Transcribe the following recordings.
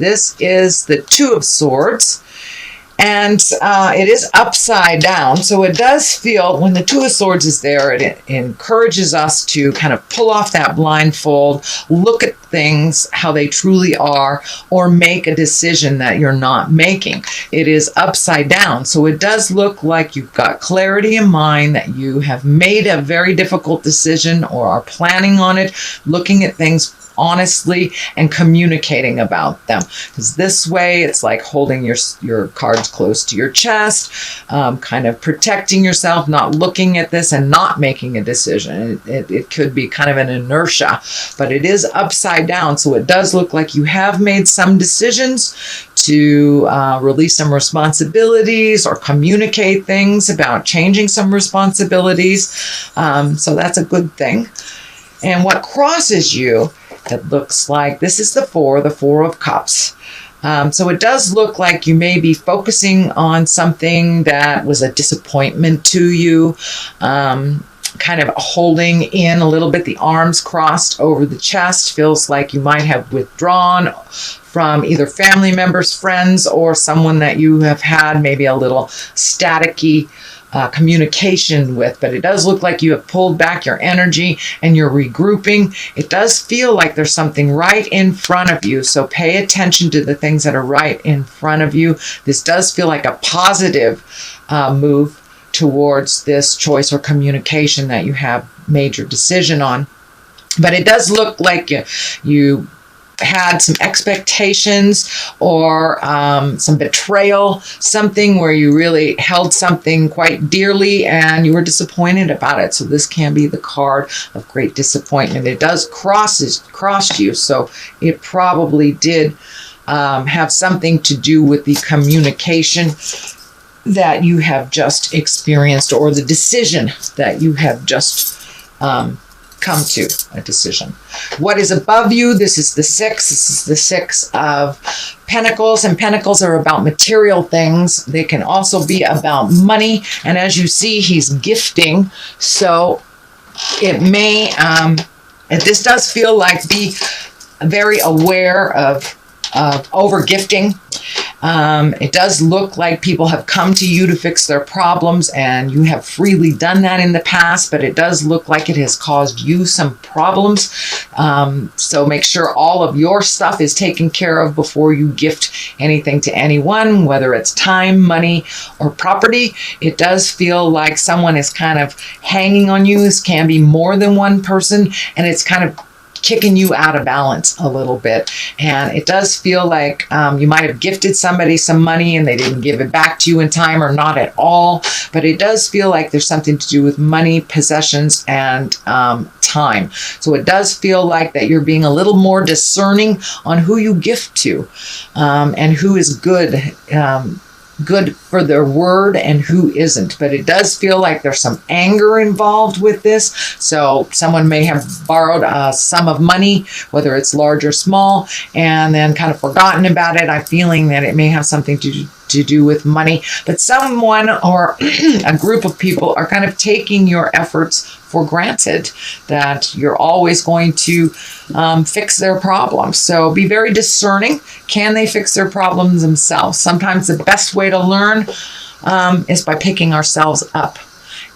This is the Two of Swords. And it is upside down. So it does feel, when the Two of Swords is there, it encourages us to kind of pull off that blindfold, look at things how they truly are, or make a decision that you're not making. It is upside down. So it does look like you've got clarity in mind, that you have made a very difficult decision or are planning on it, looking at things honestly and communicating about them, because this way it's like holding your cards close to your chest, kind of protecting yourself, not looking at this and not making a decision. It could be kind of an inertia, but it is upside down, so it does look like you have made some decisions to release some responsibilities or communicate things about changing some responsibilities, so that's a good thing. And what crosses you, it looks like this is the Four of Cups. So it does look like you may be focusing on something that was a disappointment to you, kind of holding in a little bit, the arms crossed over the chest. Feels like you might have withdrawn from either family members, friends, or someone that you have had maybe a little staticky communication with, but it does look like you have pulled back your energy and you're regrouping. It does feel like there's something right in front of you, so pay attention to the things that are right in front of you. This does feel like a positive move towards this choice or communication that you have made your decision on, but it does look like you had some expectations or some betrayal, something where you really held something quite dearly and you were disappointed about it. So this can be the card of great disappointment. It does cross you, so it probably did have something to do with the communication that you have just experienced, or the decision that you have just come to a decision. What is above you? This is the Six. This is the Six of Pentacles, and Pentacles are about material things. They can also be about money. And as you see, he's gifting. So it may, this does feel like be very aware of over gifting. It does look like people have come to you to fix their problems, and you have freely done that in the past, but it does look like it has caused you some problems. So make sure all of your stuff is taken care of before you gift anything to anyone, whether it's time, money, or property. It does feel like someone is kind of hanging on you. This can be more than one person, and it's kind of kicking you out of balance a little bit. And it does feel like you might have gifted somebody some money and they didn't give it back to you in time, or not at all. But it does feel like there's something to do with money, possessions, and time. So it does feel like that you're being a little more discerning on who you gift to, and who is good for their word and who isn't. But it does feel like there's some anger involved with this. So someone may have borrowed a sum of money, whether it's large or small, and then kind of forgotten about it. I'm feeling that it may have something to do with money, but someone or a group of people are kind of taking your efforts for granted, that you're always going to fix their problems. So be very discerning. Can they fix their problems themselves? Sometimes the best way to learn is by picking ourselves up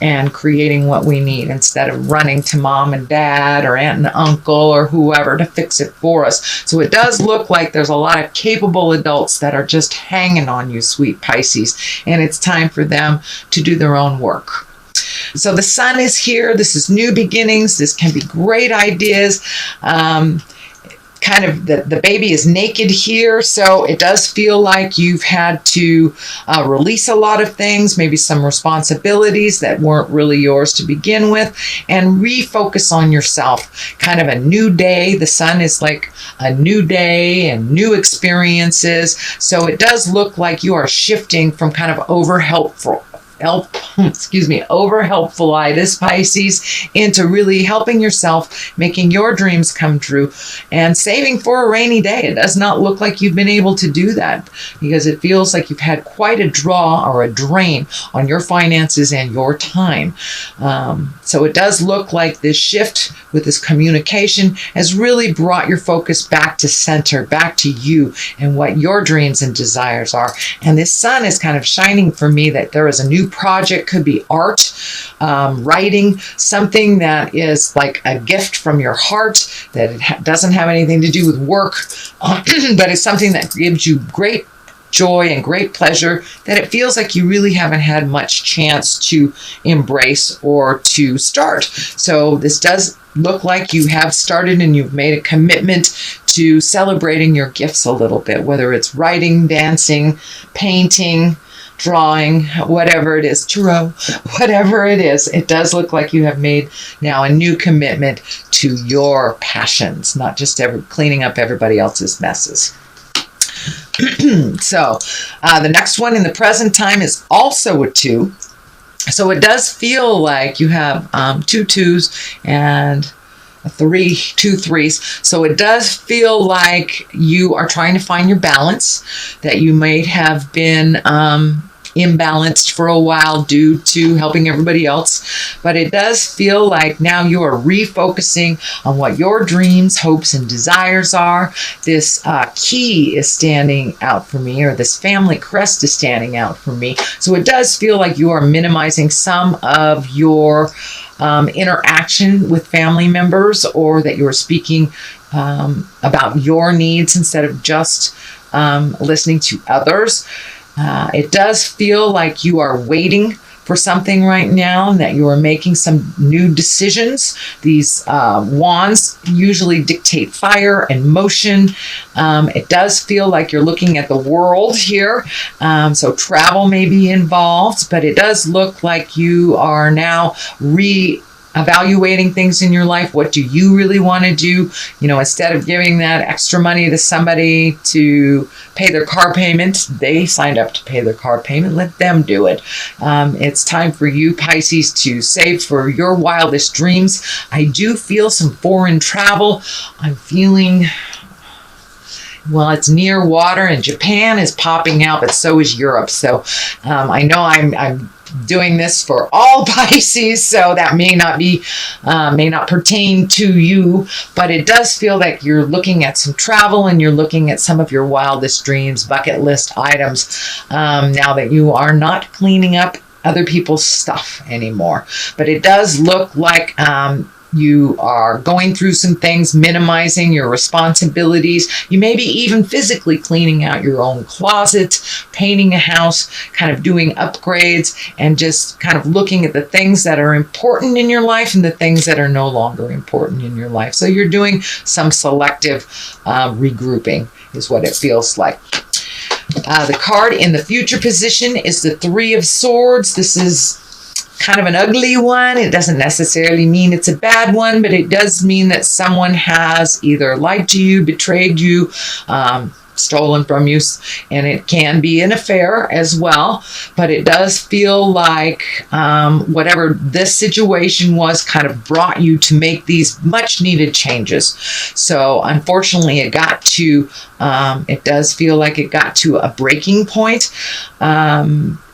and creating what we need, instead of running to mom and dad or aunt and uncle or whoever to fix it for us. So it does look like there's a lot of capable adults that are just hanging on you, sweet Pisces, and it's time for them to do their own work. So the Sun is here. This is new beginnings. This can be great ideas. Kind of the baby is naked here, so it does feel like you've had to release a lot of things, maybe some responsibilities that weren't really yours to begin with, and refocus on yourself. Kind of a new day. The Sun is like a new day and new experiences. So it does look like you are shifting from kind of over helpful over helpfulitis, Pisces, into really helping yourself, making your dreams come true, and saving for a rainy day. It does not look like you've been able to do that, because it feels like you've had quite a draw or a drain on your finances and your time. So it does look like this shift with this communication has really brought your focus back to center, back to you and what your dreams and desires are. And this sun is kind of shining for me that there is a new project, could be art, writing, something that is like a gift from your heart, that it doesn't have anything to do with work, but it's something that gives you great joy and great pleasure, that it feels like you really haven't had much chance to embrace or to start. So this does look like you have started and you've made a commitment to celebrating your gifts a little bit, whether it's writing, dancing, painting, drawing, whatever it is, tarot, whatever it is. It does look like you have made now a new commitment to your passions, not just cleaning up everybody else's messes. So the next one in the present time is also a 2. So it does feel like you have 2 2s and 2 3s. So it does feel like you are trying to find your balance, that you may have been imbalanced for a while due to helping everybody else. But it does feel like now you are refocusing on what your dreams, hopes, and desires are. This key is standing out for me, or this family crest is standing out for me. So it does feel like you are minimizing some of your interaction with family members, or that you're speaking about your needs instead of just listening to others. It does feel like you are waiting for something right now, and that you are making some new decisions. These wands usually dictate fire and motion. It does feel like you're looking at the world here. So travel may be involved, but it does look like you are now evaluating things in your life. What do you really want to do? You know, instead of giving that extra money to somebody to pay their car payment, they signed up to pay their car payment. Let them do it. It's time for you, Pisces, to save for your wildest dreams. I do feel some foreign travel. I'm feeling, well, it's near water, and Japan is popping out, but so is Europe. So I know I'm doing this for all Pisces, so that may not pertain to you, but it does feel like you're looking at some travel, and you're looking at some of your wildest dreams, bucket list items, now that you are not cleaning up other people's stuff anymore. But it does look like you are going through some things, minimizing your responsibilities. You may be even physically cleaning out your own closet, painting a house, kind of doing upgrades, and just kind of looking at the things that are important in your life and the things that are no longer important in your life. So you're doing some selective regrouping is what it feels like. The card in the future position is the 3 of Swords. This is kind of an ugly one. It doesn't necessarily mean it's a bad one, but it does mean that someone has either lied to you, betrayed you, stolen from you, and it can be an affair as well. But it does feel like whatever this situation was kind of brought you to make these much needed changes. So unfortunately it does feel like it got to a breaking point.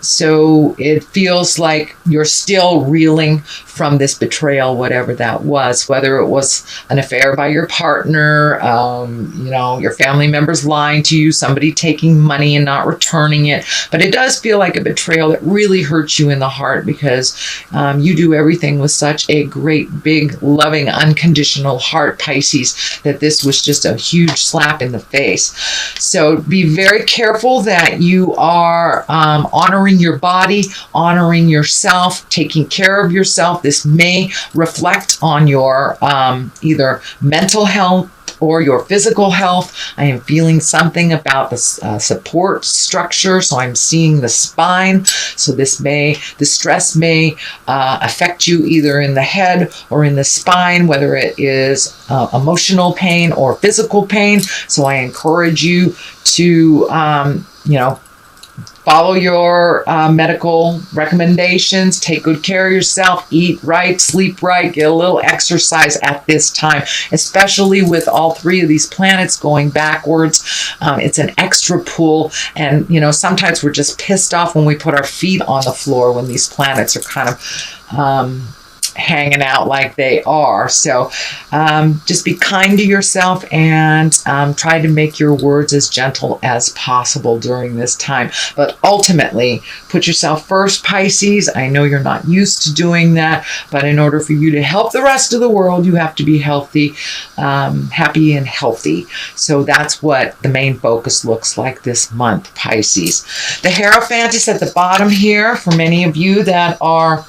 So it feels like you're still reeling from this betrayal, whatever that was, whether it was an affair by your partner, your family members lying to you, somebody taking money and not returning it. But it does feel like a betrayal that really hurts you in the heart, because you do everything with such a great, big, loving, unconditional heart, Pisces, that this was just a huge slap in the face. So be very careful that you are honoring your body, honoring yourself, taking care of yourself. This may reflect on your either mental health or your physical health. I am feeling something about the support structure, so I'm seeing the spine. So the stress may affect you either in the head or in the spine, whether it is emotional pain or physical pain. So I encourage you to, follow your medical recommendations, take good care of yourself, eat right, sleep right, get a little exercise at this time, especially with all three of these planets going backwards. It's an extra pull, and sometimes we're just pissed off when we put our feet on the floor when these planets are kind of hanging out like they are. So just be kind to yourself and try to make your words as gentle as possible during this time. But ultimately, put yourself first, Pisces. I know you're not used to doing that, but in order for you to help the rest of the world, you have to be healthy, happy and healthy. So that's what the main focus looks like this month, Pisces. The Hierophant is at the bottom here. For many of you that are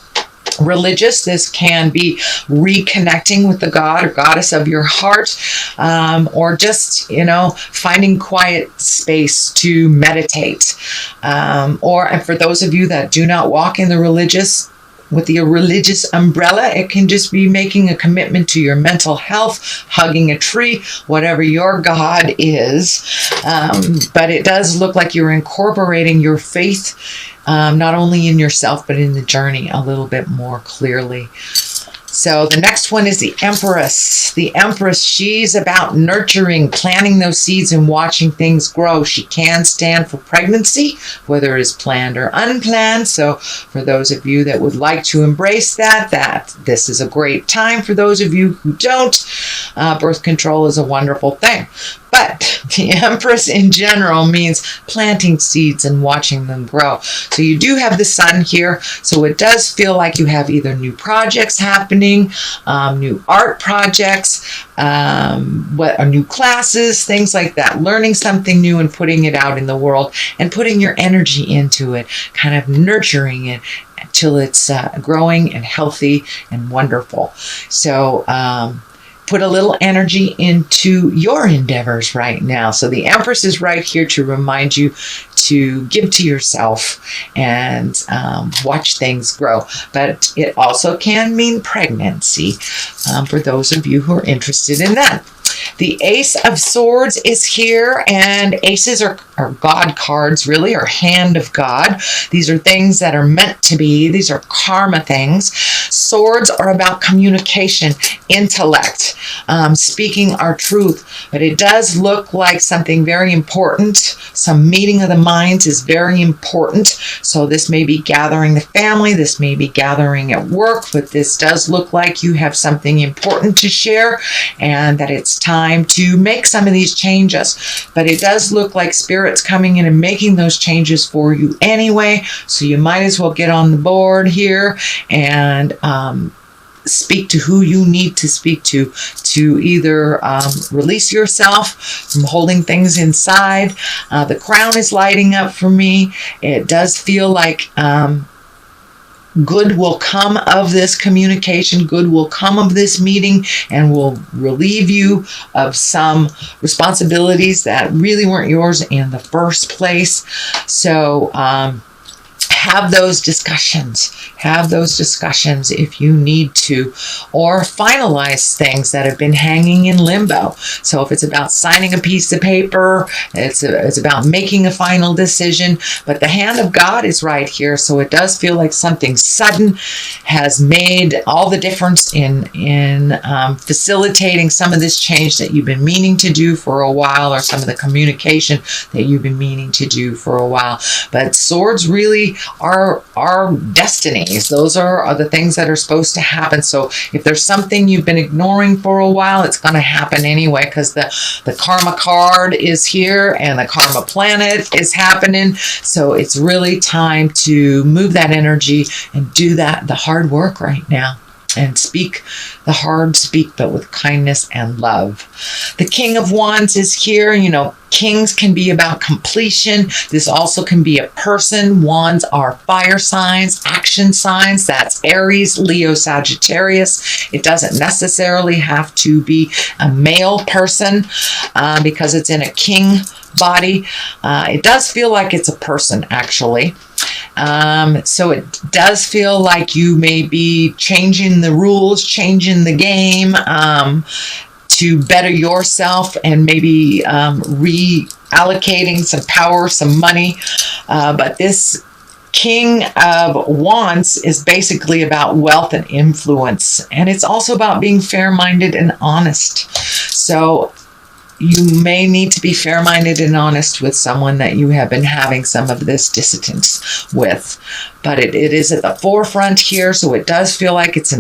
religious, this can be reconnecting with the god or goddess of your heart, or just finding quiet space to meditate, or for those of you that do not walk in the religious with the religious umbrella, it can just be making a commitment to your mental health, hugging a tree, whatever your god is. But it does look like you're incorporating your faith, not only in yourself, but in the journey a little bit more clearly. So the next one is the Empress. The Empress, she's about nurturing, planting those seeds and watching things grow. She can stand for pregnancy, whether it is planned or unplanned. So for those of you that would like to embrace that this is a great time. For those of you who don't, birth control is a wonderful thing. But the Empress in general means planting seeds and watching them grow. So you do have the sun here. So it does feel like you have either new projects happening, new art projects, new classes, things like that. Learning something new and putting it out in the world and putting your energy into it, kind of nurturing it till it's growing and healthy and wonderful. So put a little energy into your endeavors right now. So the Empress is right here to remind you to give to yourself and watch things grow. But it also can mean pregnancy for those of you who are interested in that. The Ace of Swords is here, and aces are God cards, really, or hand of God. These are things that are meant to be. These are karma things. Swords are about communication, intellect, speaking our truth. But it does look like something very important. Some meeting of the minds is very important. So this may be gathering the family. This may be gathering at work. But this does look like you have something important to share and that it's time to make some of these changes. But it does look like Spirit's coming in and making those changes for you anyway. So you might as well get on the board here and speak to who you need to speak to either release yourself from holding things inside. The crown is lighting up for me. It does feel like good will come of this communication, good will come of this meeting, and will relieve you of some responsibilities that really weren't yours in the first place. So have those discussions if you need to, or finalize things that have been hanging in limbo. So if it's about signing a piece of paper, it's about making a final decision. But the hand of God is right here, so it does feel like something sudden has made all the difference in facilitating some of this change that you've been meaning to do for a while, or some of the communication that you've been meaning to do for a while. But swords really are destinies. Those are the things that are supposed to happen. So if there's something you've been ignoring for a while, it's going to happen anyway, because the karma card is here and the karma planet is happening. So it's really time to move that energy and do the hard work right now. And speak the hard speak, but with kindness and love. The King of Wands is here. Kings can be about completion. This also can be a person. Wands are fire signs, action signs. That's Aries, Leo, Sagittarius. It doesn't necessarily have to be a male person because it's in a king body. It does feel like it's a person, actually. So it does feel like you may be changing the rules, changing the game to better yourself, and maybe reallocating some power, some money But this King of Wands is basically about wealth and influence, and it's also about being fair-minded and honest. So you may need to be fair-minded and honest with someone that you have been having some of this dissonance with. But it is at the forefront here, so it does feel like it's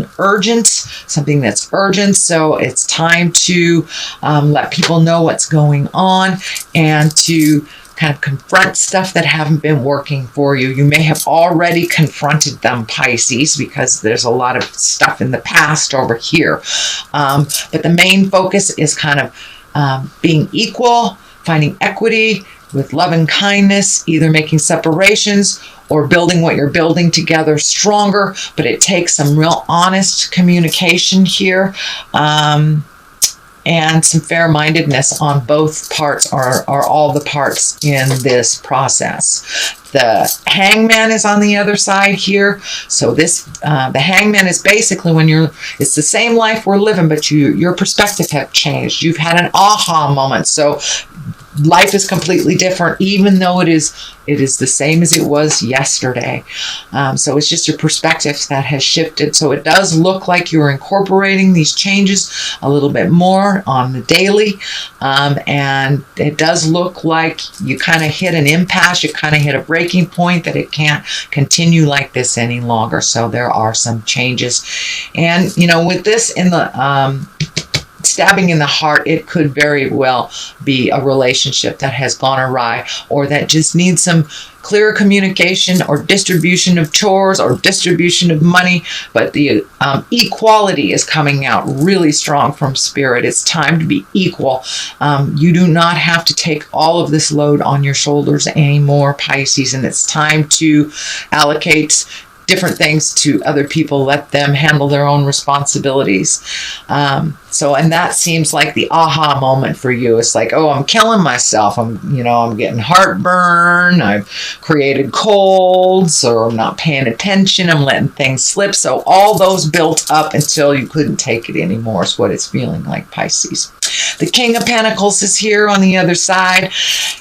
something that's urgent. So it's time to let people know what's going on and to kind of confront stuff that haven't been working for you. You may have already confronted them, Pisces, because there's a lot of stuff in the past over here. But the main focus is kind of being equal, finding equity with love and kindness, either making separations or building what you're building together stronger. But it takes some real honest communication here, and some fair-mindedness on both parts, or all the parts in this process. The Hangman is on the other side here. So this, the Hangman is basically it's the same life we're living, but your perspective have changed. You've had an aha moment. So life is completely different, even though it is the same as it was yesterday. So it's just your perspective that has shifted. So it does look like you're incorporating these changes a little bit more on the daily. And it does look like you kind of hit an impasse. You kind of hit a breaking point that it can't continue like this any longer. So there are some changes. And, with this in the stabbing in the heart, it could very well be a relationship that has gone awry, or that just needs some clearer communication, or distribution of chores, or distribution of money. But the equality is coming out really strong from Spirit. It's time to be equal. You do not have to take all of this load on your shoulders anymore, Pisces, and it's time to allocate different things to other people. Let them handle their own responsibilities. And that seems like the aha moment for you. It's like, oh, I'm killing myself. I'm getting heartburn. I've created colds, or I'm not paying attention. I'm letting things slip. So all those built up until you couldn't take it anymore is what it's feeling like, Pisces. The King of Pentacles is here on the other side,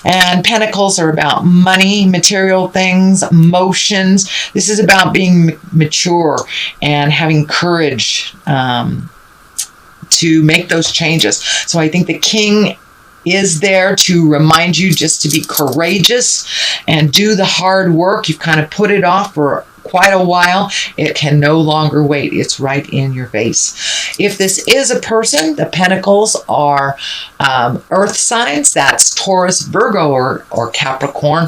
and Pentacles are about money, material things, emotions. This is about being mature and having courage to make those changes. So I think the King is there to remind you just to be courageous and do the hard work. You've kind of put it off for quite a while. It can no longer wait. It's right in your face. If this is a person, the Pentacles are earth signs. That's Taurus, Virgo, or Capricorn.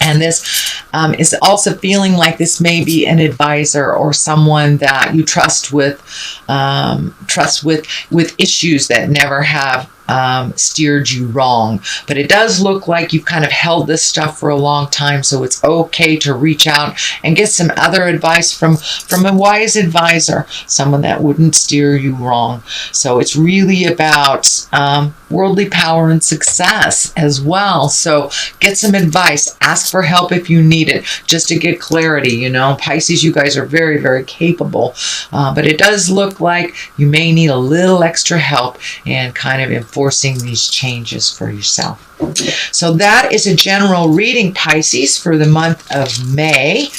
And this is also feeling like this may be an advisor or someone that you trust with issues that never have steered you wrong. But it does look like you've kind of held this stuff for a long time, so it's okay to reach out and get some other advice from a wise advisor, someone that wouldn't steer you wrong. So it's really about worldly power and success as well. So get some advice. Ask for help if you need it, just to get clarity. Pisces, you guys are very, very capable. But it does look like you may need a little extra help in kind of enforcing these changes for yourself. So that is a general reading, Pisces, for the month of May.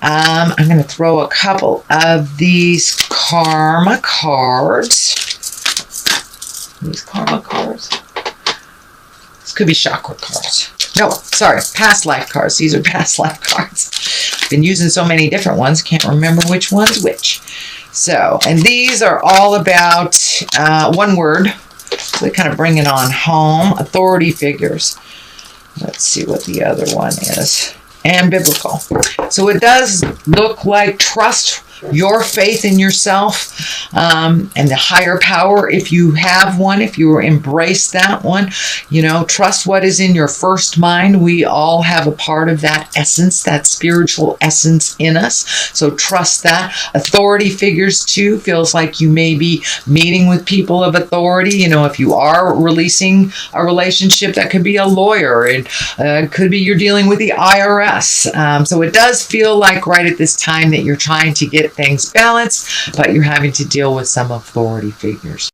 I'm going to throw a couple of these karma cards. These karma cards. This could be chakra cards. No, sorry, past life cards. These are past life cards. I've been using so many different ones, can't remember which one's which. So, and these are all about one word. So they kind of bring it on home. Authority figures. Let's see what the other one is. And biblical. So it does look like trust your faith in yourself and the higher power, if you have one, if you embrace that one. Trust what is in your first mind. We all have a part of that essence, that spiritual essence in us. So trust that. Authority figures too. Feels like you may be meeting with people of authority. If you are releasing a relationship, that could be a lawyer. It could be you're dealing with the IRS. So it does feel like right at this time that you're trying to get things balanced, but you're having to deal with some authority figures.